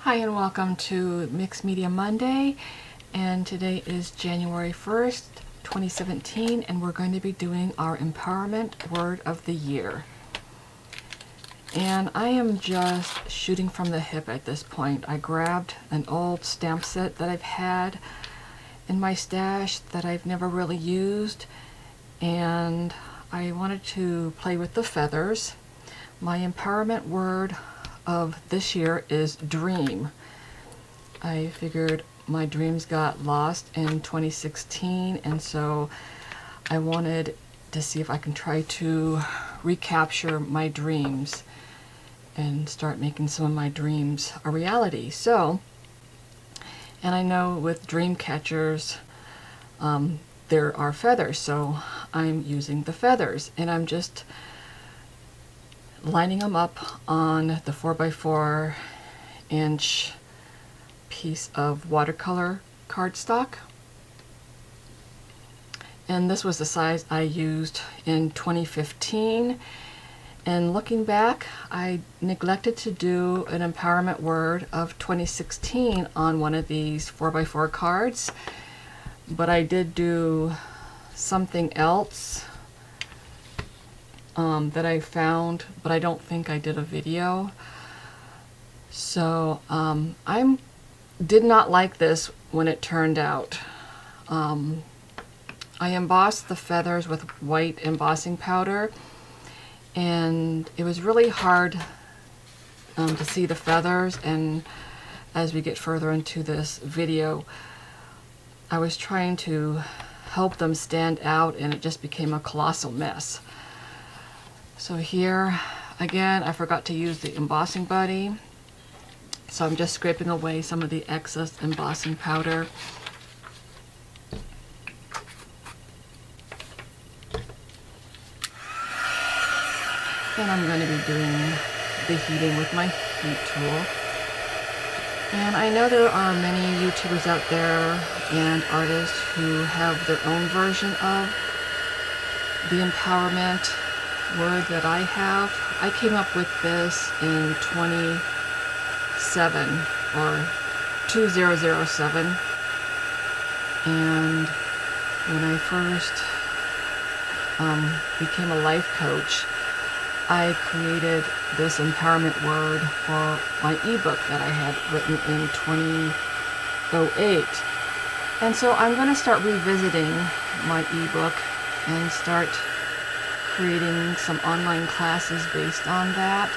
Hi and welcome to Mixed Media Monday, and today is January 1st, 2017, and we're going to be doing our Empowerment Word of the Year. And I am just shooting from the hip at this point. I grabbed an old stamp set that I've had in my stash that I've never really used, and I wanted to play with the feathers. My empowerment word of this year is dream. I figured my dreams got lost in 2016, and so I wanted to see if I can try to recapture my dreams and start making some of my dreams a reality. So, and I know with dream catchers there are feathers, so I'm using the feathers, and I'm just lining them up on the 4x4 inch piece of watercolor cardstock. And this was the size I used in 2015. And looking back, I neglected to do an empowerment word of 2016 on one of these 4x4 cards, but I did do something else that I found, but I don't think I did a video. So I did not like this when it turned out. I embossed the feathers with white embossing powder, and it was really hard to see the feathers, and as we get further into this video, I was trying to help them stand out, and it just became a colossal mess. So here, again, I forgot to use the embossing buddy, so I'm just scraping away some of the excess embossing powder. And I'm going to be doing the heating with my heat tool. And I know there are many YouTubers out there and artists who have their own version of the empowerment word that I have. I came up with this in 2007 or 2007, and when I first became a life coach, I created this empowerment word for my ebook that I had written in 2008. And so I'm going to start revisiting my ebook and start creating some online classes based on that.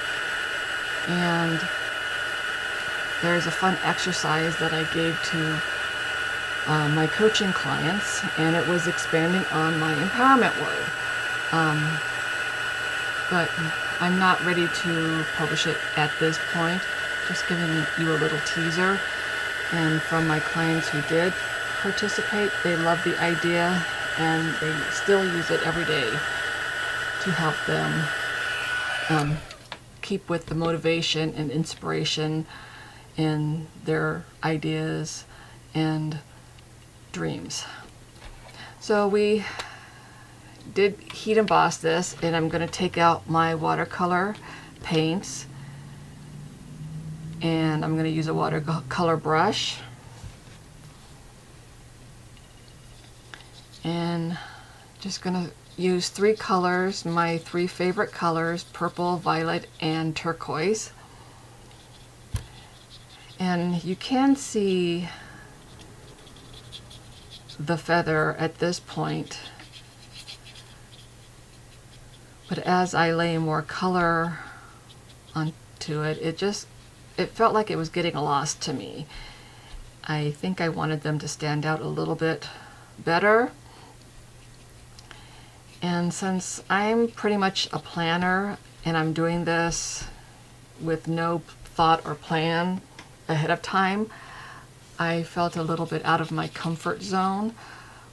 And there's a fun exercise that I gave to my coaching clients, and it was expanding on my empowerment word. But I'm not ready to publish it at this point, just giving you a little teaser. And from my clients who did participate, they love the idea, and they still use it every day to help them keep with the motivation and inspiration in their ideas and dreams. So we did heat emboss this, and I'm going to take out my watercolor paints, and I'm going to use a watercolor brush, and just going to use three colors, my three favorite colors: purple, violet, and turquoise. And you can see the feather at this point, but as I lay more color onto it, it felt like it was getting lost to me. I think I wanted them to stand out a little bit better. And since I'm pretty much a planner and I'm doing this with no thought or plan ahead of time, I felt a little bit out of my comfort zone,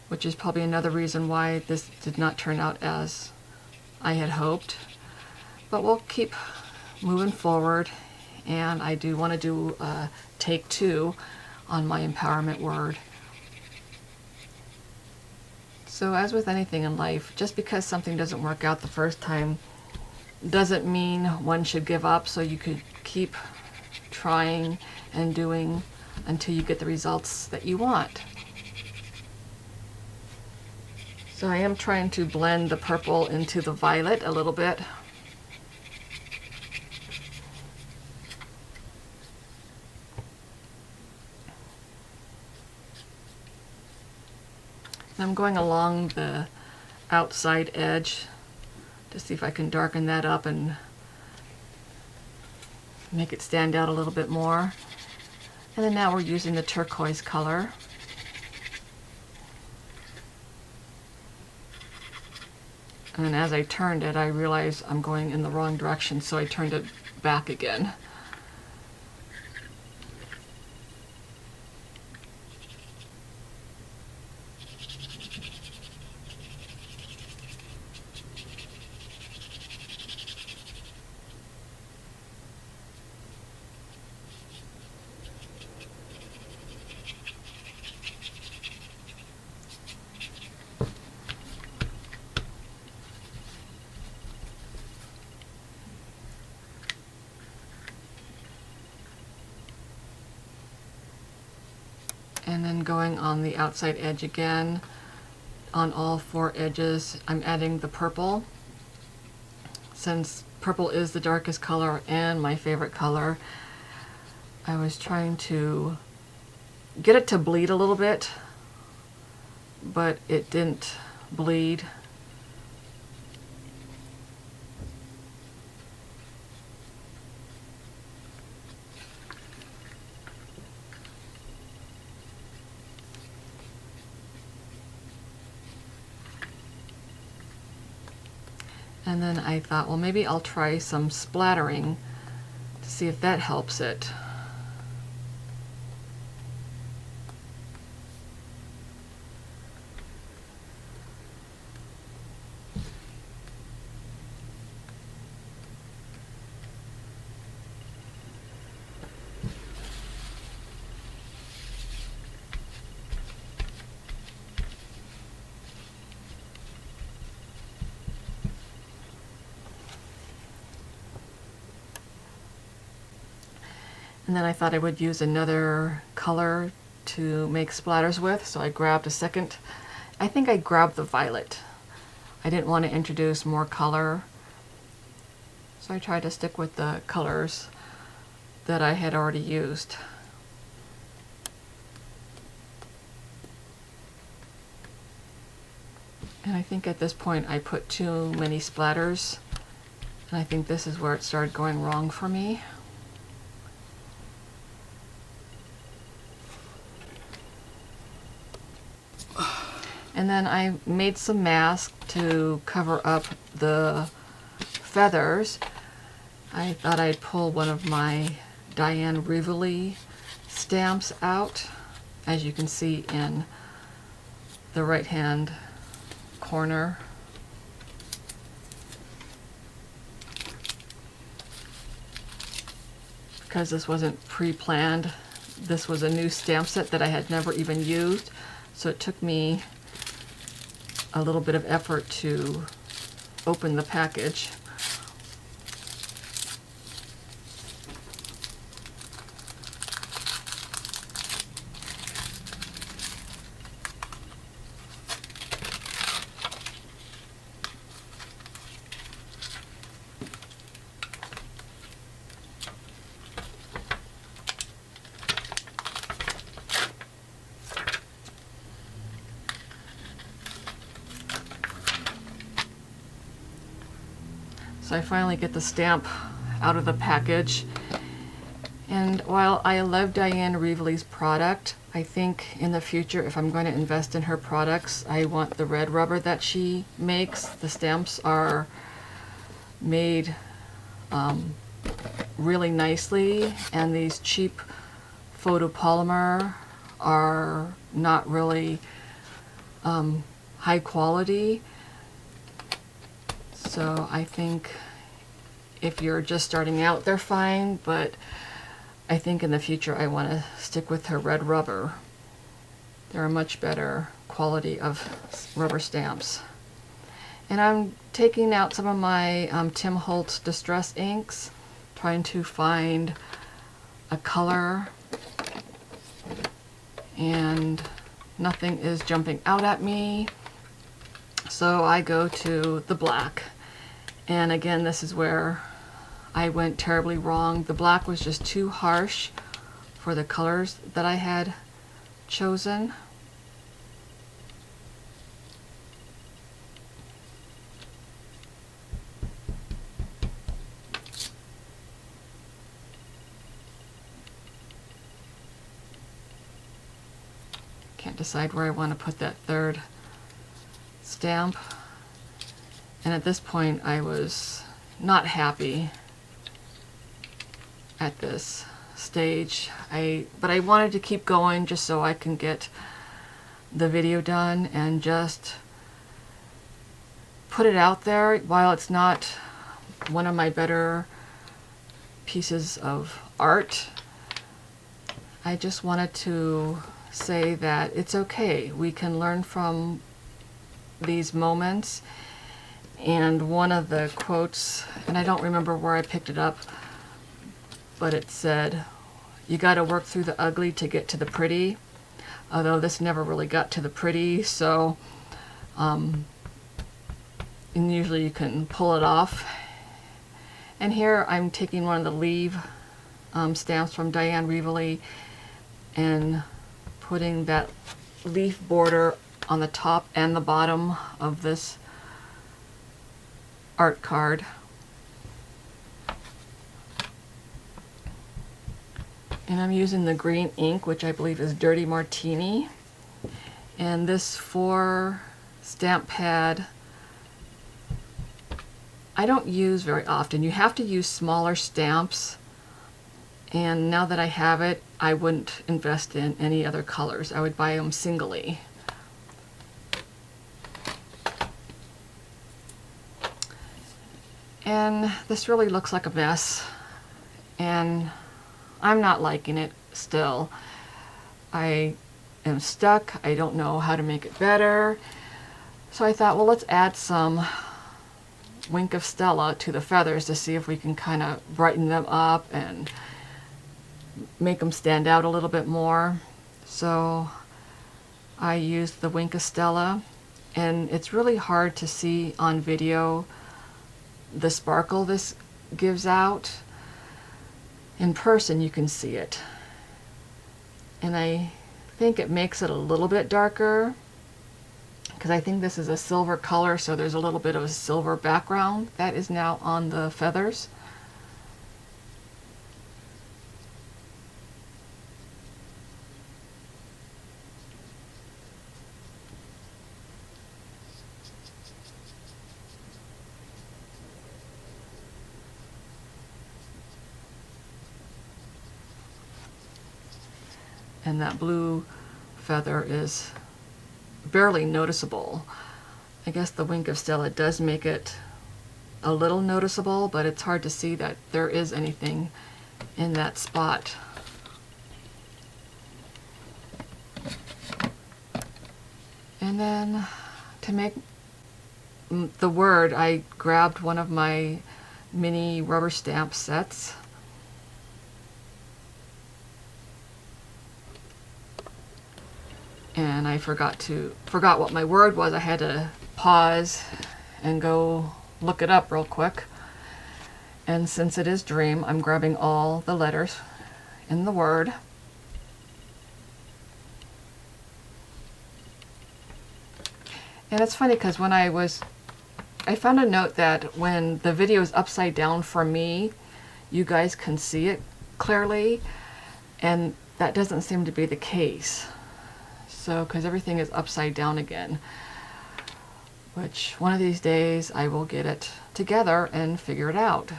which is probably another reason why this did not turn out as I had hoped. But we'll keep moving forward, and I do want to do a take 2 on my empowerment word. So as with anything in life, just because something doesn't work out the first time doesn't mean one should give up, so you could keep trying and doing until you get the results that you want. So I am trying to blend the purple into the violet a little bit. And I'm going along the outside edge to see if I can darken that up and make it stand out a little bit more. And then now we're using the turquoise color. And then as I turned it, I realized I'm going in the wrong direction, so I turned it back again. And then going on the outside edge again, on all four edges, I'm adding the purple. Since purple is the darkest color and my favorite color, I was trying to get it to bleed a little bit, but it didn't bleed. And then I thought, well, maybe I'll try some splattering to see if that helps it. And then I thought I would use another color to make splatters with, so I grabbed a second. I think I grabbed the violet. I didn't want to introduce more color, so I tried to stick with the colors that I had already used. And I think at this point I put too many splatters, and I think this is where it started going wrong for me. And then I made some mask to cover up the feathers. I thought I'd pull one of my Diane Rivoli stamps out, as you can see in the right hand corner. Because this wasn't pre-planned, this was a new stamp set that I had never even used, so it took me a little bit of effort to open the package. So I finally get the stamp out of the package. And while I love Diane Rivoli's product, I think in the future, if I'm going to invest in her products, I want the red rubber that she makes. The stamps are made really nicely, and these cheap photopolymer are not really high quality. So I think if you're just starting out, they're fine, but I think in the future I want to stick with her red rubber. They're a much better quality of rubber stamps. And I'm taking out some of my Tim Holtz Distress inks, trying to find a color and nothing is jumping out at me. So I go to the black. And again, this is where I went terribly wrong. The black was just too harsh for the colors that I had chosen. Can't decide where I want to put that third stamp. And at this point I was not happy at this stage. But I wanted to keep going just so I can get the video done and just put it out there. While it's not one of my better pieces of art, I just wanted to say that it's okay. We can learn from these moments. And one of the quotes, and I don't remember where I picked it up, but it said, "You got to work through the ugly to get to the pretty." Although this never really got to the pretty, so and usually you can pull it off. And here I'm taking one of the leaf stamps from Diane Reevely and putting that leaf border on the top and the bottom of this art card. And I'm using the green ink, which I believe is Dirty Martini. And this 4 stamp pad I don't use very often. You have to use smaller stamps, and now that I have it, I wouldn't invest in any other colors. I would buy them singly. And this really looks like a mess, and I'm not liking it still. I am stuck. I don't know how to make it better. So I thought, well, let's add some Wink of Stella to the feathers to see if we can kind of brighten them up and make them stand out a little bit more. So I used the Wink of Stella, and it's really hard to see on video the sparkle this gives out. In person you can see it, and I think it makes it a little bit darker because I think this is a silver color, so there's a little bit of a silver background that is now on the feathers. And that blue feather is barely noticeable. I guess the Wink of Stella does make it a little noticeable, but it's hard to see that there is anything in that spot. And then to make the word, I grabbed one of my mini rubber stamp sets. And I forgot what my word was. I had to pause and go look it up real quick. And since it is dream, I'm grabbing all the letters in the word. And it's funny because when I found a note that when the video is upside down for me, you guys can see it clearly, and that doesn't seem to be the case. So, because everything is upside down again, which one of these days I will get it together and figure it out.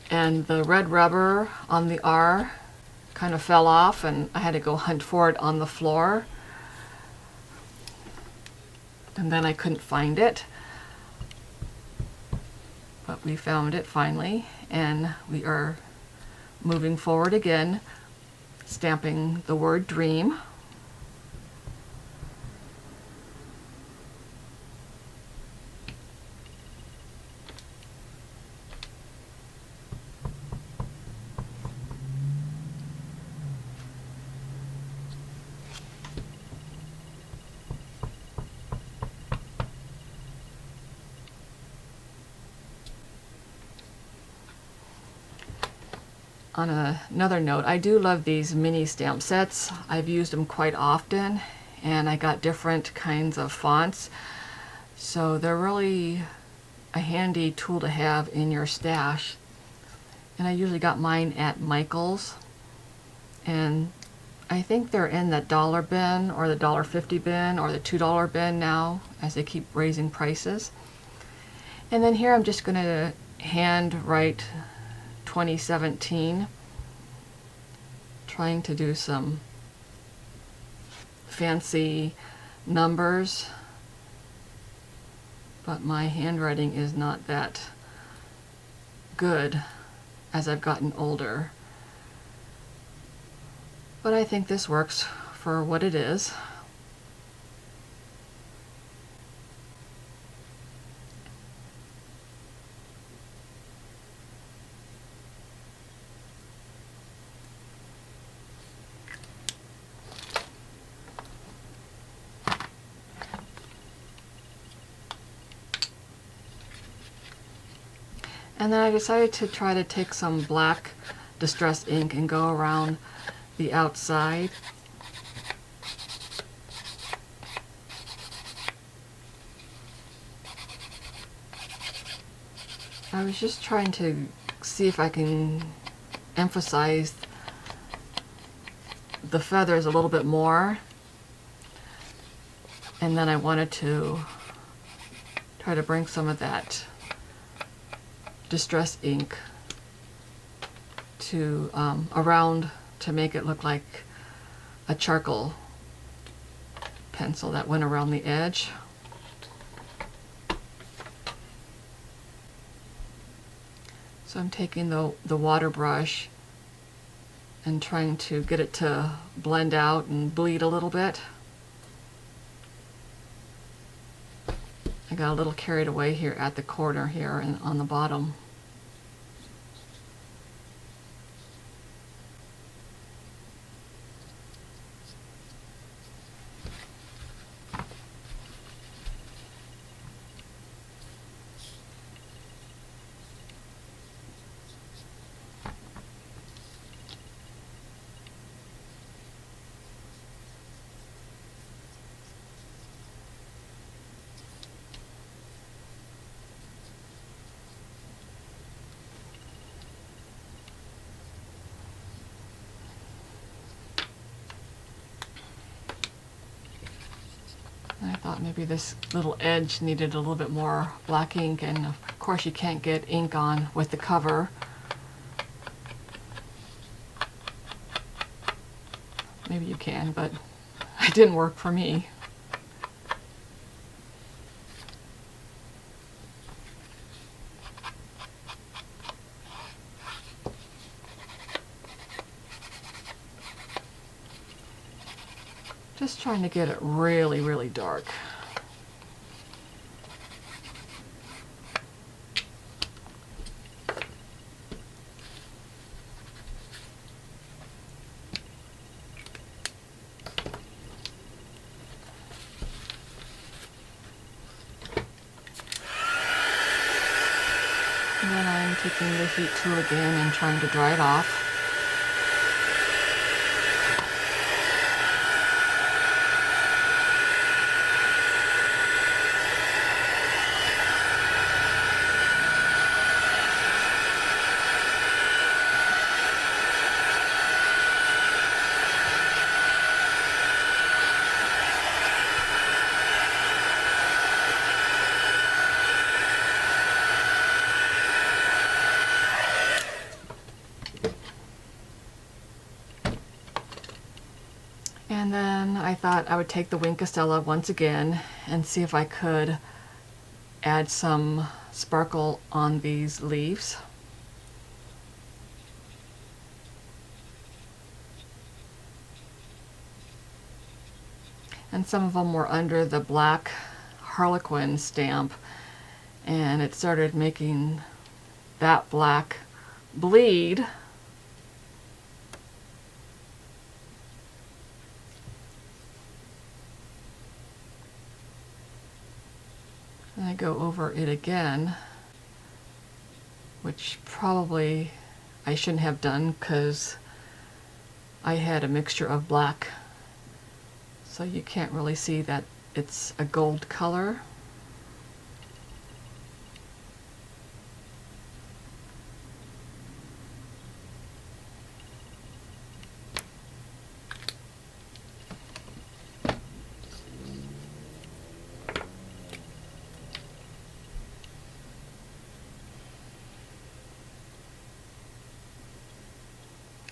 And the red rubber on the R kind of fell off, and I had to go hunt for it on the floor. And then I couldn't find it. But we found it finally, and we are moving forward again, stamping the word dream. on another note, I do love these mini stamp sets. I've used them quite often, and I got different kinds of fonts. So they're really a handy tool to have in your stash. And I usually got mine at Michael's. And I think they're in the dollar bin or the $1.50 bin or the $2 bin now as they keep raising prices. And then here I'm just going to hand write 2017, trying to do some fancy numbers, but my handwriting is not that good as I've gotten older. But I think this works for what it is. And then I decided to try to take some black distress ink and go around the outside. I was just trying to see if I can emphasize the feathers a little bit more, and then I wanted to try to bring some of that distress ink to around to make it look like a charcoal pencil that went around the edge. So I'm taking the water brush and trying to get it to blend out and bleed a little bit. I got a little carried away here at the corner here and on the bottom. I thought maybe this little edge needed a little bit more black ink, and of course you can't get ink on with the cover. Maybe you can, but it didn't work for me. Just trying to get it really, really dark. And then I'm taking the heat tool again and trying to dry it off. And then I thought I would take the Wink Castella once again and see if I could add some sparkle on these leaves. And some of them were under the black Harlequin stamp, and it started making that black bleed. And I go over it again, which probably I shouldn't have done because I had a mixture of black, so you can't really see that it's a gold color.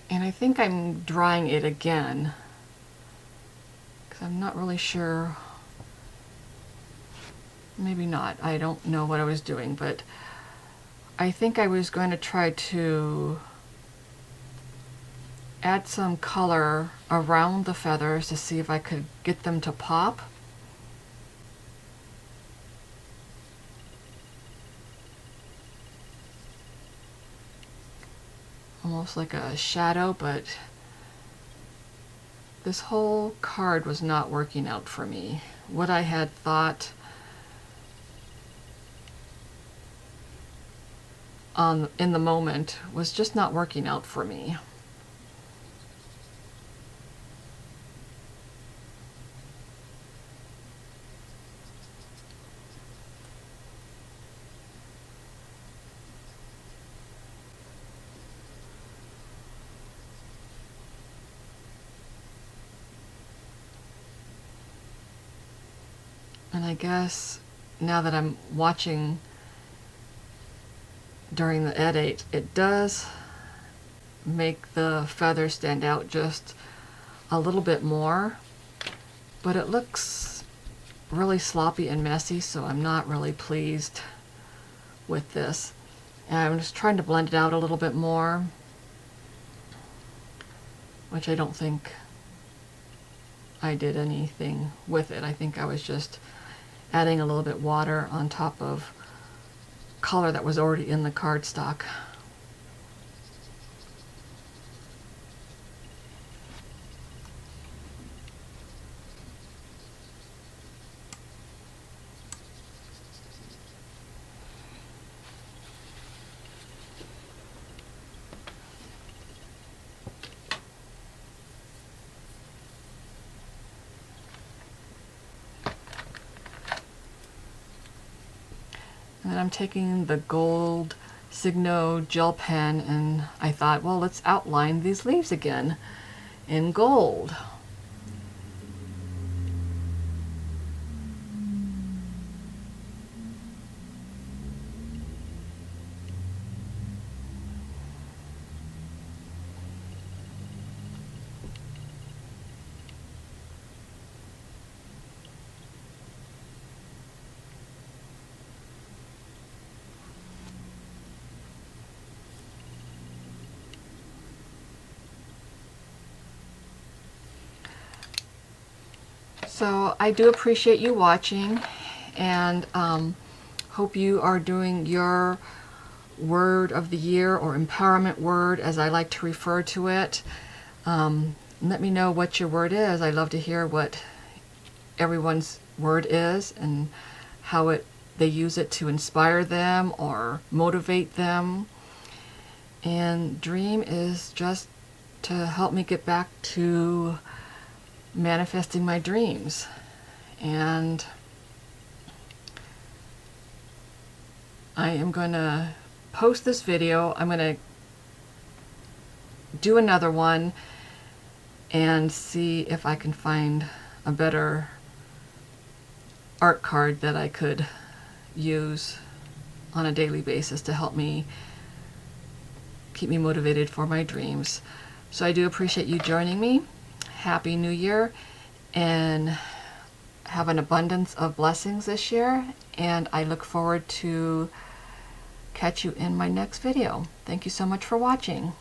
And I think I'm drying it again because I'm not really sure. Maybe not. I don't know what I was doing, but I think I was going to try to add some color around the feathers to see if I could get them to pop. Almost like a shadow, but this whole card was not working out for me. What I had thought in the moment was just not working out for me. And I guess now that I'm watching during the edit, it does make the feathers stand out just a little bit more, but it looks really sloppy and messy, so I'm not really pleased with this. And I'm just trying to blend it out a little bit more, which I don't think I did anything with it. I think I was just adding a little bit water on top of color that was already in the cardstock. And then I'm taking the gold Signo gel pen and I thought, well, let's outline these leaves again in gold. So I do appreciate you watching, and hope you are doing your word of the year, or empowerment word as I like to refer to it. Let me know what your word is. I love to hear what everyone's word is and how they use it to inspire them or motivate them. And dream is just to help me get back to manifesting my dreams. And I am going to post this video. I'm going to do another one and see if I can find a better art card that I could use on a daily basis to help me keep me motivated for my dreams. So I do appreciate you joining me. Happy New Year, and have an abundance of blessings this year, and I look forward to catch you in my next video. Thank you so much for watching.